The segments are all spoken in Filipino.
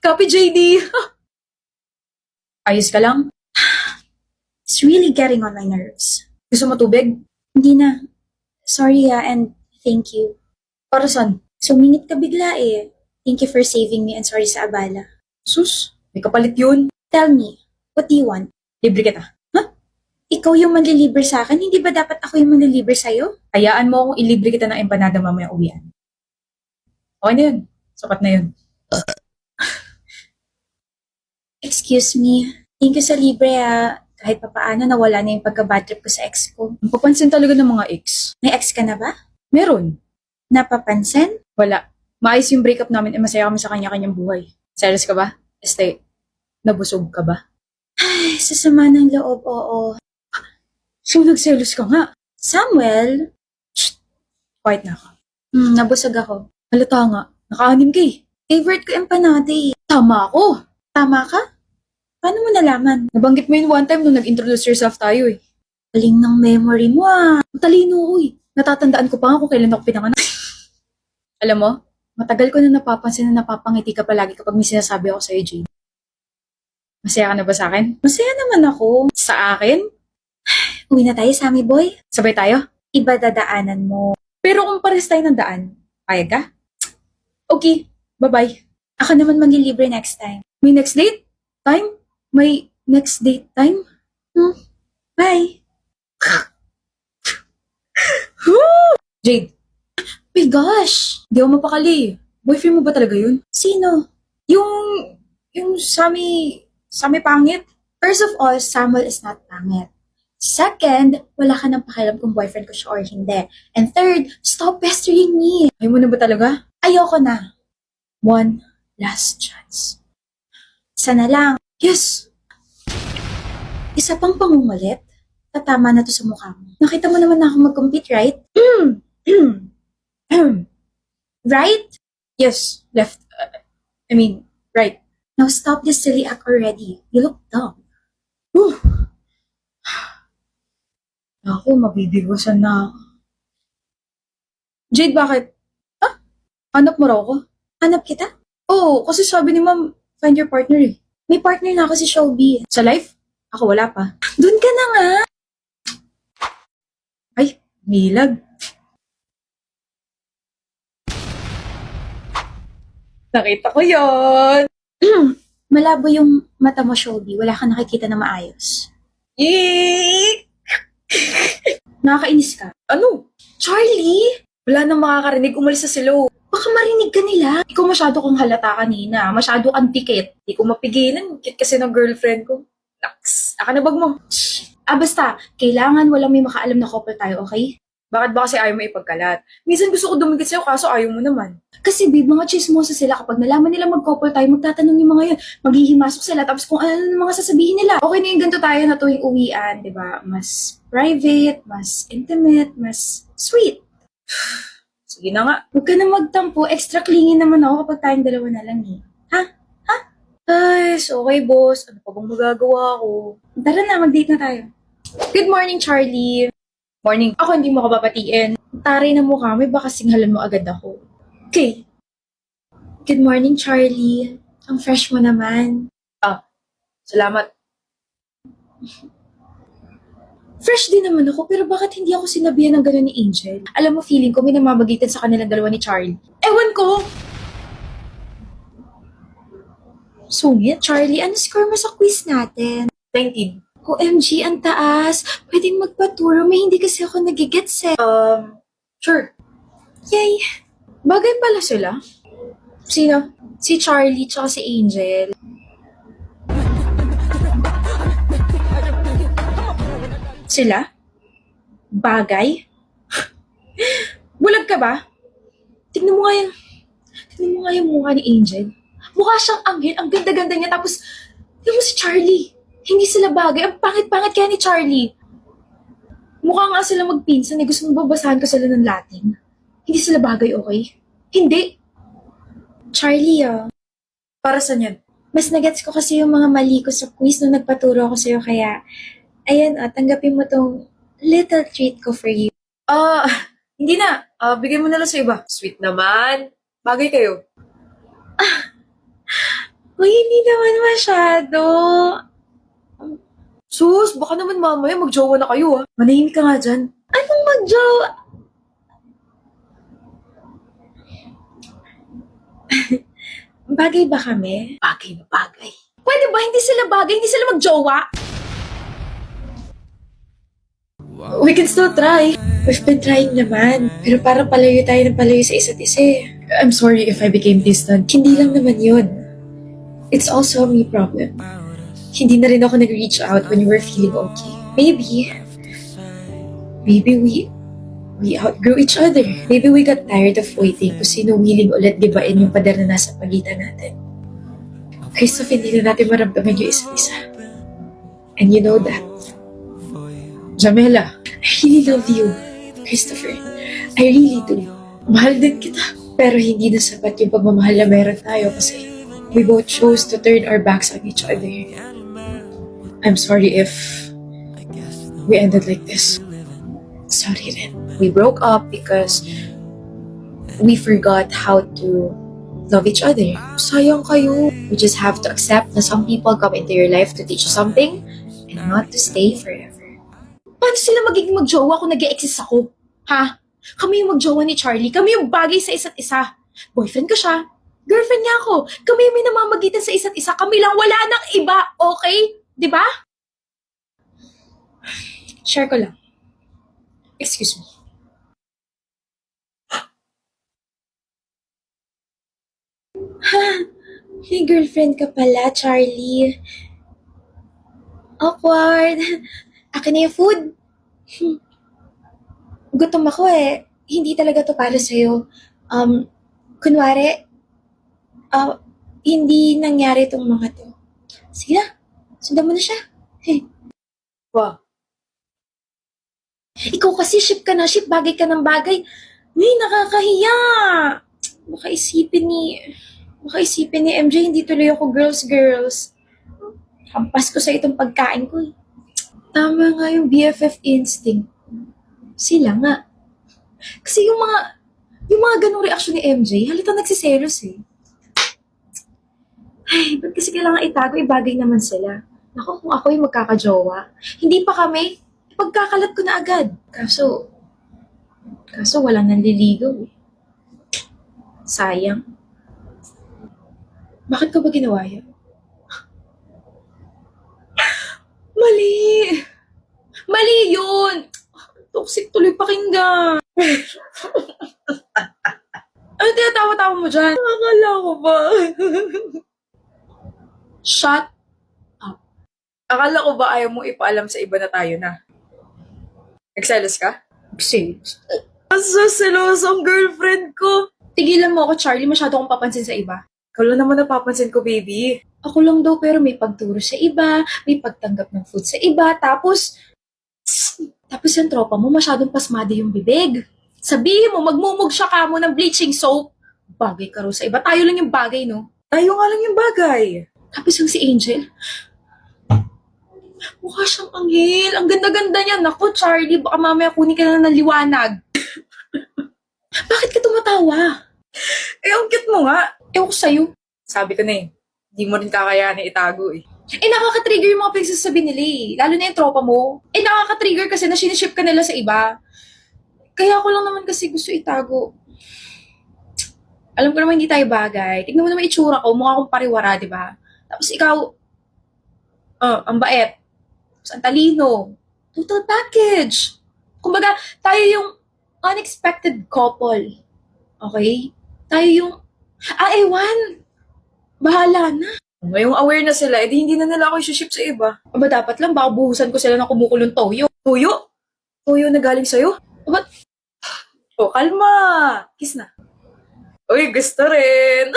Copy, JD! Ayos ka lang? It's really getting on my nerves. Gusto mo tubig? Hindi na. Sorry and thank you. Para saan? Sumingit ka bigla eh. Thank you for saving me and sorry sa abala. Sus, may kapalit yun. Tell me, what do you want? Libre kita. Ikaw yung manlilibre sa akin, hindi ba dapat ako yung manlilibre sa'yo? Hayaan mo akong ilibre kita ng empanada mamaya uwian. Okay na yun. Sapat na yun. Excuse me. Thank you sa libre Kahit papaano nawala na yung pagka-bad trip ko sa ex ko. Ang papansin talaga ng mga ex. May ex ka na ba? Meron. Napapansin? Wala. Maayos yung breakup namin at masaya kami sa kanya-kanyang buhay. Serious ka ba? Nabusog ka ba? Ay, sasama ng loob, oo. So, nagselos ka nga. Samuel? Quiet na ako. Nabusog ako. Halata nga. Naka-anim ka eh. Favorite ko empanada eh. Tama ako. Tama ka? Paano mo nalaman? Nabanggit mo yun one time nung nag-introduce yourself tayo eh. Galing ng memory mo Talino ko eh. Natatandaan ko pa nga kung kailan ako pinanganak. Alam mo, matagal ko na napapansin na napapangiti ka palagi kapag may sinasabi ako sa'yo, Jane. Masaya ka na ba sa akin? Masaya naman ako. Sa akin? Uwi na tayo, Sammy boy. Sabay tayo? Iba dadaanan mo. Pero kung pares tayo ng daan, payag ka? Okay, bye-bye. Ako naman manlilibre next time. May next date? Time? May next date time? Bye. Jade, My gosh! di ako mapakali. Boyfriend mo ba talaga yun? Sino? Yung Sami pangit? First of all, Samuel is not pangit. Second, wala ka nang pakialam kung boyfriend ko siya or hindi. And third, stop pestering me. Ayaw mo na ba talaga? Ayoko na. One last chance. Sana lang. Yes! Isa pang pangungulit. Tatama na to sa mukha mo. Nakita mo naman na ako mag-compete, right? Right? Yes, left. Right. Now stop this silly act already. You look dumb. Ako, mabibigosan na ako. Jade, bakit? Hanap mo raw ako? Hanap kita? Oo, kasi sabi ni ma'am, find your partner eh. May partner na ako si Shelby. Sa life? Ako wala pa. Doon ka na nga. Ay, milag. Nakita ko yon. Malabo yung mata mo, Shelby. Wala ka nakikita na maayos. Eek! Nakakainis ka. Ano? Charlie! Wala nang makakarinig, umalis na sila. Baka marinig ka nila. Ikaw masyado kong halata kanina. Masyado kang tikit. Di ko mapigilan. Kit kasi ng girlfriend ko. Naks, aka na bag mo. Basta, kailangan walang may makaalam na couple tayo, okay? Bakit ba kasi ayaw mo ipagkalat? Minsan gusto ko dumikit sa'yo kaso ayaw mo naman. Kasi babe, mga chismosa sila. Kapag nalaman nila mag-couple tayo, magtatanong yung mga yun. Maghihimasok sila, tapos kung ano na mga sasabihin nila. Okay na yung ganito tayo na tuwing uwian, di ba? Mas private, mas intimate, mas sweet. Sige na nga. Huwag ka na magtampo. Extra clingy naman ako kapag tayong dalawa na lang eh. Ay, okay boss. Ano pa bang magagawa ko? Tara na, mag-date na tayo. Good morning, Charlie. Morning. Ako hindi mo ka papatiin. Taray na mukha mo, baka singhalan mo agad ako. Okay. Good morning, Charlie. Ang fresh mo naman. Salamat. Fresh din naman ako, pero bakit hindi ako sinabihan ng gano'n ni Angel? Alam mo, feeling ko may namamagitan sa kanilang dalawa ni Charlie. Ewan ko. Sungit, Charlie, ano score mo sa quiz natin? 19. OMG, ang taas. Pwedeng magpaturo, may hindi kasi ako nagigets eh. Sure. Yay! Bagay pala sila. Sino? Si Charlie tsaka si Angel. Sila? Bagay? Bulag ka ba? Tignan mo nga yung mukha ni Angel. Mukha siyang anghel, ang ganda-ganda niya. Tapos, tignan mo si Charlie. Hindi sila bagay. Ang pangit-pangit kaya ni Charlie. Mukha nga sila magpinsan eh. Gusto mo babasahan ko sila ng Latin. Hindi sila bagay, okay? Hindi. Charlie, Para saan yan? mas nagets ko kasi yung mga mali ko sa quiz nung nagpaturo ako sa'yo. Kaya, ayan, tanggapin mo tong little treat ko for you. Hindi na. Bigay mo na lang sa iba. Sweet naman. Bagay kayo. Uy, hindi naman masyado. Sus, baka naman mamaya magjowa na kayo Manahimik ka nga dyan. Anong mag-jowa? Bagay ba kami? Bagay na bagay. Pwede ba hindi sila bagay, hindi sila mag-jowa? We can still try. We've been trying naman. Pero parang palayo tayo ng palayo sa isa't isa eh. I'm sorry if I became distant. Hindi lang naman yun. It's also a me problem. Hindi na rin ako nag-reach out when you were feeling okay. Maybe we outgrew each other. Maybe we got tired of waiting kung sino willing ulit gibain yung pader na nasa pagitan natin. Christoph, hindi na natin maramdaman yung isa't isa. And you know that. Jamela, I really love you, Christopher. I really do. Mahal din kita. Pero hindi na sapat yung pagmamahal na meron tayo kasi we both chose to turn our backs on each other. I'm sorry if we ended like this. Sorry rin. We broke up because we forgot how to love each other. Sayang kayo. You just have to accept na some people come into your life to teach you something and not to stay forever. Paano sila magiging magjowa kung nag-e-exist ako? Ha? Kami yung magjowa ni Charlie. Kami yung bagay sa isa't isa. Boyfriend ko siya. Girlfriend niya ako. Kami yung may namamagitan sa isa't isa. Kami lang, wala nang iba. Okay? Diba? Share ko lang. Excuse me. Ha? May girlfriend ka pala, Charlie. Awkward. Akin na yung food. Gutom ako eh. Hindi talaga to para sa'yo. Kunwari, hindi nangyari itong mga to. Sige na, sundan mo na siya. Hey. Wow. Ikaw kasi ship ka na ship, bagay ka ng bagay. May nakakahiya. Baka isipin ni MJ, hindi tuloy ako girls. Hampas ko sa itong pagkain ko eh. Tama nga yung BFF instinct. Sila nga. Kasi yung mga ganong reaksyon ni MJ, halata nagsiselos eh. Ay, ba't kasi kailangan itago? Ibagay naman sila. Naku, kung ako yung magkakajowa, hindi pa kami, pagkakalat ko na agad. Kaso walang nanliligaw eh. Sayang. Bakit ko ba ginawa yun? Mali! Mali yun! Toxic tuloy pakinggan. Ano tinatawa-tawa mo dyan? Akala ko ba? Shut up. Akala ko ba ayaw mong ipaalam sa iba na tayo na? Nagselos ka? Serious. Asa seloso ang girlfriend ko. Tigilan mo ako, Charlie. Masyado akong papansin sa iba. Ikaw lang naman napapansin ko, baby. Ako lang daw pero may pagturo sa iba, may pagtanggap ng food sa iba, tapos yung tropa mo masyadong pasmado yung bibig. Sabihin mo, magmumug siya ka mo ng bleaching soap. Bagay ka raw sa iba. Tayo lang yung bagay, no? Tayo nga lang yung bagay. Tapos yung si Angel, mukha siyang anghel. Ang ganda-ganda niya. Naku, Charlie, baka mamaya kunin ka na ng liwanag. Bakit ka tumatawa? Eh, ang cute mo nga. Ewan ko sa'yo. Sabi ko na eh, di mo rin kakayanin itago eh. Eh, nakaka-trigger yung mga pinagsasabi nila eh. Lalo na yung tropa mo. Eh, nakaka-trigger kasi na siniship ka nila sa iba. Kaya ako lang naman kasi gusto itago. Alam ko naman hindi tayo bagay. Tignan mo naman itsura ko. Mukha akong pariwara, di ba? Tapos ikaw, ang bait. Tapos ang talino. Total package. Kumbaga, tayo yung unexpected couple. Okay? Tayo yung, ewan. Bahala na. Ngayong aware na sila, edi hindi na nila ako isuship sa iba. Aba, dapat lang, baka buhusan ko sila ng kumukulong toyo. Tuyo? Tuyo na galing sa'yo? Aba, Oh, kalma! Kiss na. Uy, gusto rin!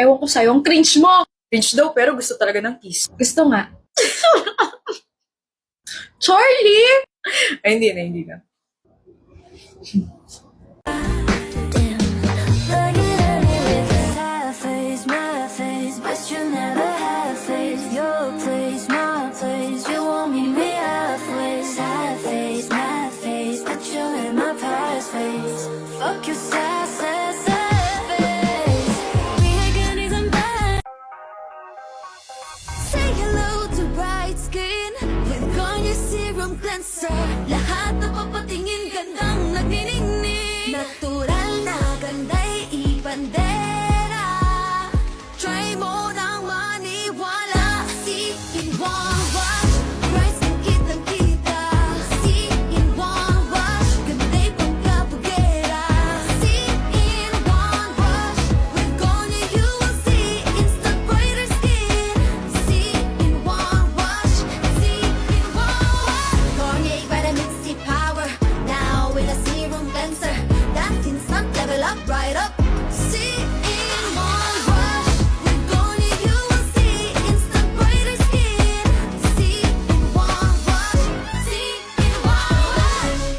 ewan ko sa'yo, ang cringe mo. Cringe daw, pero gusto talaga ng kiss. Gusto nga. Charlie! Ay, hindi na. Fuck your sad face. cleanser. Lahat na papatingin gandang nagniningning. Natural na ganda'y ibandera. Try mo nang maniwala. See in one wash, price ang kitang-kita. See in one wash, ganda'y pagkapagera. See in one wash, with Garnier you will see instant brighter skin. See in one wash, see in one wash. Garnier Vitamin C Power, now with a serum cleanser. That's instant level up, right up. See in one wash, with Garnier you will see instant brighter skin. See in one wash, see in one wash.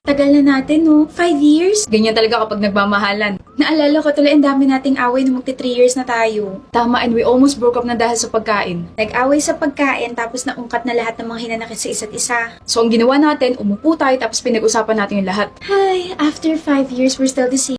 Tagal na natin, no? 5 years? Ganyan talaga kapag nagmamahalan. Naalala ko tuloy, ang dami nating away nung magti 3 years na tayo. Tama, and we almost broke up na dahil sa pagkain. Nag-away sa pagkain, tapos naungkat na lahat ng mga hinanakit sa isa't isa. So, ang ginawa natin, umupo tayo tapos pinag-usapan natin yung lahat. Hi, after 5 years, we're still the same.